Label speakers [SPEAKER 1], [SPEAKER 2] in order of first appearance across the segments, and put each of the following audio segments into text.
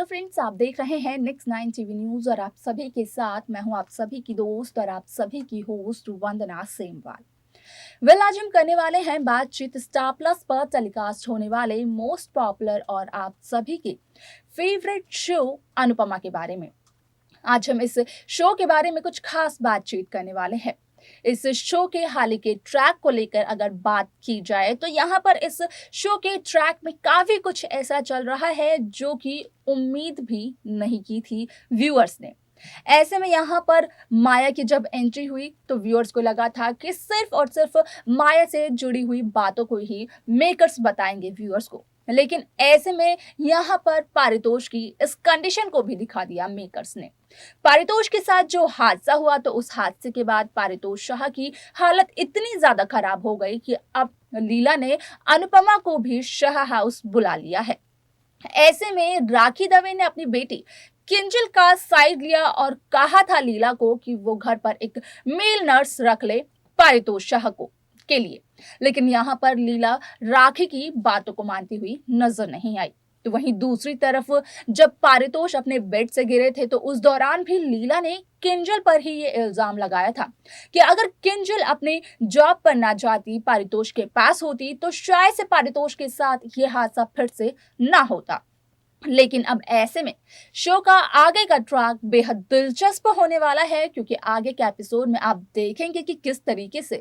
[SPEAKER 1] Hello friends, आप देख रहे हैं नेक्स्ट 9 टीवी न्यूज और आप सभी के साथ मैं हूं आप सभी की दोस्त और आप सभी की होस्ट वंदना सेमवाल। आज हम करने वाले हैं बातचीत स्टार प्लस पर टेलीकास्ट होने वाले मोस्ट पॉपुलर और आप सभी के फेवरेट शो अनुपमा के बारे में। आज हम इस शो के बारे में कुछ खास बातचीत करने वाले हैं। इस शो के हाल ही के ट्रैक को लेकर अगर बात की जाए तो यहाँ पर इस शो के ट्रैक में काफी कुछ ऐसा चल रहा है जो कि उम्मीद भी नहीं की थी व्यूअर्स ने। ऐसे में यहाँ पर माया की जब एंट्री हुई तो व्यूअर्स को लगा था कि सिर्फ और सिर्फ माया से जुड़ी हुई बातों को ही मेकर्स बताएंगे व्यूअर्स को, लेकिन ऐसे में यहाँ पर पारितोष की इस कंडीशन को भी दिखा दिया मेकर्स ने। पारितोष के साथ जो हादसा हुआ तो उस हादसे के बाद पारितोष शाह की हालत इतनी ज्यादा खराब हो गई कि अब लीला ने अनुपमा को भी शाह हाउस बुला लिया है। ऐसे में राखी दवे ने अपनी बेटी किंजल का साइड लिया और कहा था लीला को कि वो घर पर एक मेल नर्स रख ले पारितोष शाह को के लिए, लेकिन यहाँ पर लीला राखी की बातों को मानती हुई नजर नहीं आई। तो वहीं दूसरी तरफ जब पारितोष अपने बेड से गिरे थे तो उस दौरान भी लीला ने किंजल पर ही ये इल्जाम लगाया था कि अगर किंजल अपने जॉब पर ना जाती, पारितोष के पास होती तो शायद से पारितोष के साथ ये हादसा फिर से ना होता। लेकिन अब ऐसे में शो का आगे का ट्रैक बेहद दिलचस्प होने वाला है, क्योंकि आगे के एपिसोड में आप देखेंगे कि किस तरीके से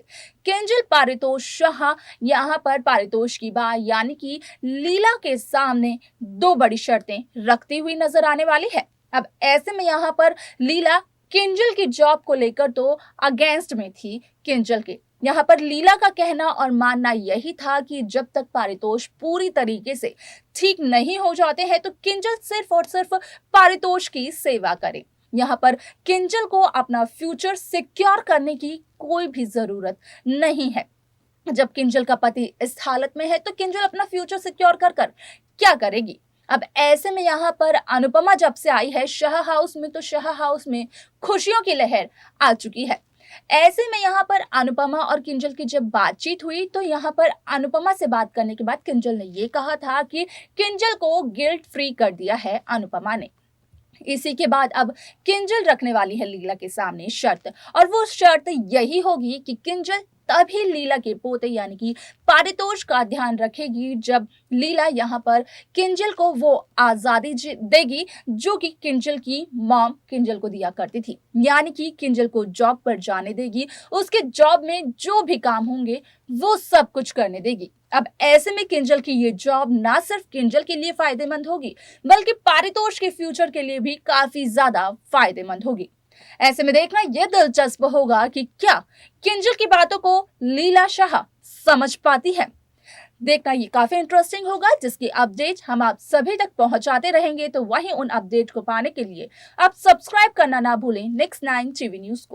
[SPEAKER 1] किंजल पारितोष शाह यहाँ पर पारितोष की बात यानी कि लीला के सामने दो बड़ी शर्तें रखती हुई नजर आने वाली है। अब ऐसे में यहाँ पर लीला किंजल की जॉब को लेकर तो अगेंस्ट में थी किंजल के। यहाँ पर लीला का कहना और मानना यही था कि जब तक पारितोष पूरी तरीके से ठीक नहीं हो जाते हैं तो किंजल सिर्फ और सिर्फ पारितोष की सेवा करे। यहाँ पर किंजल को अपना फ्यूचर सिक्योर करने की कोई भी जरूरत नहीं है। जब किंजल का पति इस हालत में है तो किंजल अपना फ्यूचर सिक्योर कर कर क्या करेगी। अब ऐसे में यहाँ पर अनुपमा जब से आई है शाह हाउस में तो शाह हाउस में खुशियों की लहर आ चुकी है। ऐसे में यहाँ पर अनुपमा और किंजल की जब बातचीत हुई तो यहाँ पर अनुपमा से बात करने के बाद किंजल ने ये कहा था कि किंजल को गिल्ट फ्री कर दिया है अनुपमा ने। इसी के बाद अब किंजल रखने वाली है लीला के सामने शर्त, और वो शर्त यही होगी कि किंजल तभी लीला के पोते यानी कि पारितोष का ध्यान रखेगी जब लीला यहाँ पर किंजल को वो आजादी देगी जो कि किंजल की मॉम किंजल को दिया करती थी, यानी कि किंजल को जॉब पर जाने देगी, उसके जॉब में जो भी काम होंगे वो सब कुछ करने देगी। अब ऐसे में किंजल की ये जॉब ना सिर्फ किंजल के लिए फायदेमंद होगी बल्कि पारितोष के फ्यूचर के लिए भी काफी ज्यादा फायदेमंद होगी। ऐसे में देखना यह दिलचस्प होगा कि क्या किंजल की बातों को लीला शाह समझ पाती है। देखना ये काफी इंटरेस्टिंग होगा, जिसकी अपडेट हम आप सभी तक पहुंचाते रहेंगे। तो वहीं उन अपडेट को पाने के लिए आप सब्सक्राइब करना ना भूलें नेक्स्ट 9 टीवी न्यूज को।